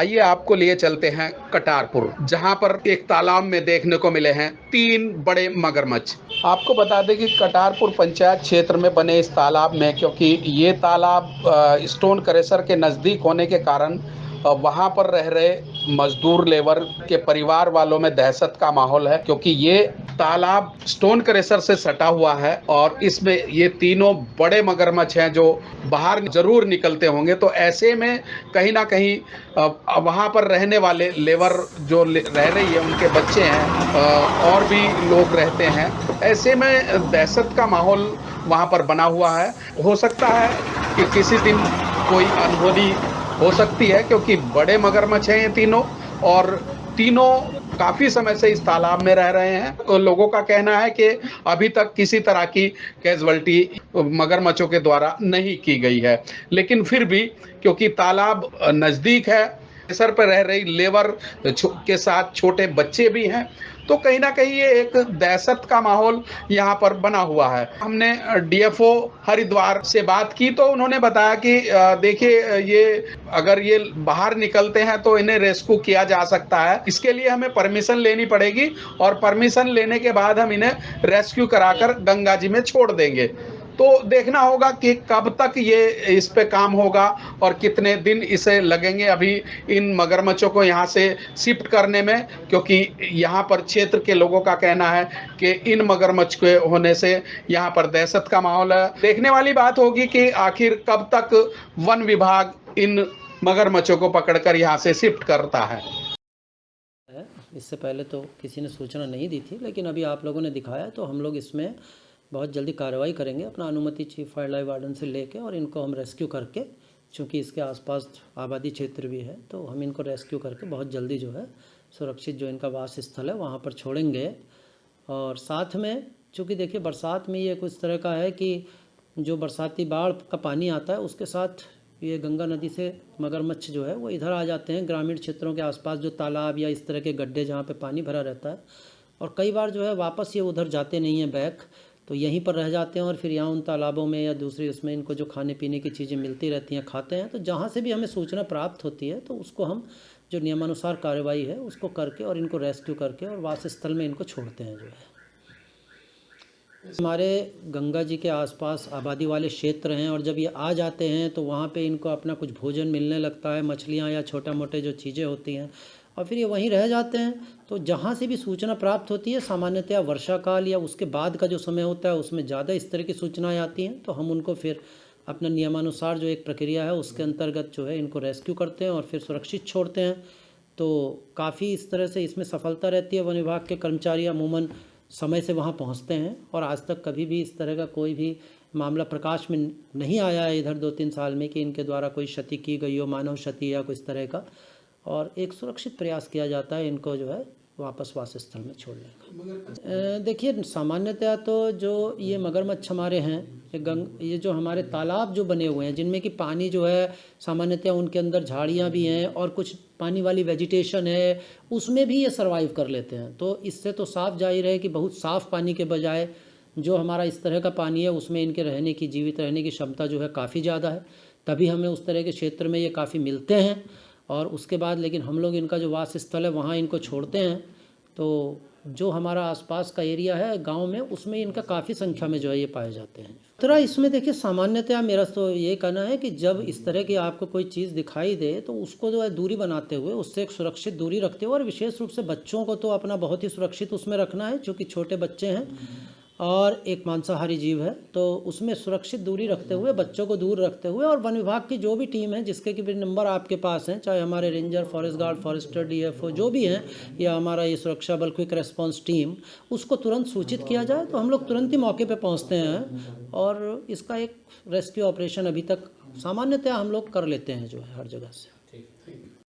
आइए आपको लिए चलते हैं कटारपुर, जहां पर एक तालाब में देखने को मिले हैं 3 बड़े मगरमच्छ। आपको बता दें कि कटारपुर पंचायत क्षेत्र में बने इस तालाब में, क्योंकि ये तालाब स्टोन क्रशर के नज़दीक होने के कारण वहाँ पर रह रहे मजदूर लेबर के परिवार वालों में दहशत का माहौल है, क्योंकि ये तालाब स्टोन क्रशर से सटा हुआ है और इसमें ये तीनों बड़े मगरमच्छ हैं जो बाहर जरूर निकलते होंगे। तो ऐसे में कहीं ना कहीं वहाँ पर रहने वाले लेबर जो रह रही है, उनके बच्चे हैं और भी लोग रहते हैं। ऐसे में दहशत का माहौल वहाँ पर बना हुआ है। हो सकता है कि किसी दिन कोई अनहोनी हो सकती है, क्योंकि बड़े मगरमच्छ हैं ये तीनों, और तीनों काफ़ी समय से इस तालाब में रह रहे हैं। तो लोगों का कहना है कि अभी तक किसी तरह की कैजुअल्टी मगरमच्छों के द्वारा नहीं की गई है, लेकिन फिर भी क्योंकि तालाब नज़दीक है, सर पर रह रही लेबर के साथ छोटे बच्चे भी हैं, तो कहीं ना कहीं ये एक दहशत का माहौल यहाँ पर बना हुआ है। हमने डीएफओ हरिद्वार से बात की तो उन्होंने बताया कि देखिए, ये अगर ये बाहर निकलते हैं तो इन्हें रेस्क्यू किया जा सकता है। इसके लिए हमें परमिशन लेनी पड़ेगी और परमिशन लेने के बाद हम इन्हें रेस्क्यू कराकर गंगा जी में छोड़ देंगे। तो देखना होगा कि कब तक ये इस पे काम होगा और कितने दिन इसे लगेंगे अभी इन मगरमच्छों को यहाँ से शिफ्ट करने में, क्योंकि यहाँ पर क्षेत्र के लोगों का कहना है कि इन मगरमच्छ के होने से यहाँ पर दहशत का माहौल है। देखने वाली बात होगी कि आखिर कब तक वन विभाग इन मगरमच्छों को पकड़कर यहाँ से शिफ्ट करता है। इससे पहले तो किसी ने सूचना नहीं दी थी, लेकिन अभी आप लोगों ने दिखाया तो हम लोग इसमें बहुत जल्दी कार्रवाई करेंगे। अपना अनुमति चीफ वाइल्ड लाइफ वार्डन से लेके और इनको हम रेस्क्यू करके, चूँकि इसके आसपास आबादी क्षेत्र भी है, तो हम इनको रेस्क्यू करके बहुत जल्दी जो है सुरक्षित जो इनका वास स्थल है वहाँ पर छोड़ेंगे। और साथ में चूँकि देखिए बरसात में ये कुछ तरह का है कि जो बरसाती बाढ़ का पानी आता है उसके साथ ये गंगा नदी से मगरमच्छ जो है वो इधर आ जाते हैं ग्रामीण क्षेत्रों के आसपास जो तालाब या इस तरह के गड्ढे जहाँ पे पानी भरा रहता है, और कई बार जो है वापस ये उधर जाते नहीं हैं बैक, तो यहीं पर रह जाते हैं और फिर यहाँ उन तालाबों में या दूसरी उसमें इनको जो खाने पीने की चीज़ें मिलती रहती हैं खाते हैं। तो जहाँ से भी हमें सूचना प्राप्त होती है तो उसको हम जो नियमानुसार कार्रवाई है उसको करके और इनको रेस्क्यू करके और वास स्थल में इनको छोड़ते हैं। जो है हमारे गंगा जी के आसपास आबादी वाले क्षेत्र हैं और जब ये आ जाते हैं तो वहाँ पे इनको अपना कुछ भोजन मिलने लगता है, मछलियाँ या छोटा मोटे जो चीज़ें होती हैं, और फिर ये वहीं रह जाते हैं। तो जहाँ से भी सूचना प्राप्त होती है, सामान्यतया वर्षा काल या उसके बाद का जो समय होता है उसमें ज़्यादा इस तरह की सूचनाएँ आती हैं, तो हम उनको फिर अपना नियमानुसार जो एक प्रक्रिया है उसके अंतर्गत जो है इनको रेस्क्यू करते हैं और फिर सुरक्षित छोड़ते हैं। तो काफ़ी इस तरह से इसमें सफलता रहती है। वन विभाग के कर्मचारी अमूमन समय से वहाँ पहुँचते हैं और आज तक कभी भी इस तरह का कोई भी मामला प्रकाश में नहीं आया है इधर 2-3 साल में कि इनके द्वारा कोई क्षति की गई हो, मानव क्षति या कुछ तरह का, और एक सुरक्षित प्रयास किया जाता है इनको जो है वापस वास स्थल में छोड़ने का। देखिए सामान्यतया तो जो ये मगरमच्छ हमारे हैं, ये जो हमारे तालाब जो बने हुए हैं जिनमें कि पानी जो है सामान्यतया उनके अंदर झाड़ियाँ भी हैं और कुछ पानी वाली वेजिटेशन है, उसमें भी ये सर्वाइव कर लेते हैं। तो इससे तो साफ जाहिर है कि बहुत साफ़ पानी के बजाय जो हमारा इस तरह का पानी है उसमें इनके रहने की, जीवित रहने की क्षमता जो है काफ़ी ज़्यादा है, तभी हमें उस तरह के क्षेत्र में ये काफ़ी मिलते हैं। और उसके बाद लेकिन हम लोग इनका जो वास स्थल है वहाँ इनको छोड़ते हैं, तो जो हमारा आसपास का एरिया है गांव में उसमें इनका काफ़ी संख्या में जो है ये पाए जाते हैं। तरह इसमें देखिए सामान्यतया मेरा तो ये कहना है कि जब इस तरह की आपको कोई चीज़ दिखाई दे तो उसको जो है दूरी बनाते हुए उससे एक सुरक्षित दूरी रखते हुए, और विशेष रूप से बच्चों को तो अपना बहुत ही सुरक्षित उसमें रखना है, क्योंकि छोटे बच्चे हैं और एक मांसाहारी जीव है, तो उसमें सुरक्षित दूरी रखते हुए बच्चों को दूर रखते हुए, और वन विभाग की जो भी टीम है जिसके कि भी नंबर आपके पास हैं, चाहे हमारे ranger, forest guard, forester, DFO जो भी हैं, या हमारा ये सुरक्षा बल क्विक रेस्पॉन्स टीम, उसको तुरंत सूचित किया जाए तो हम लोग तुरंत ही मौके पर पहुँचते हैं और इसका एक रेस्क्यू ऑपरेशन अभी तक सामान्यतः हम लोग कर लेते हैं जो है हर जगह से।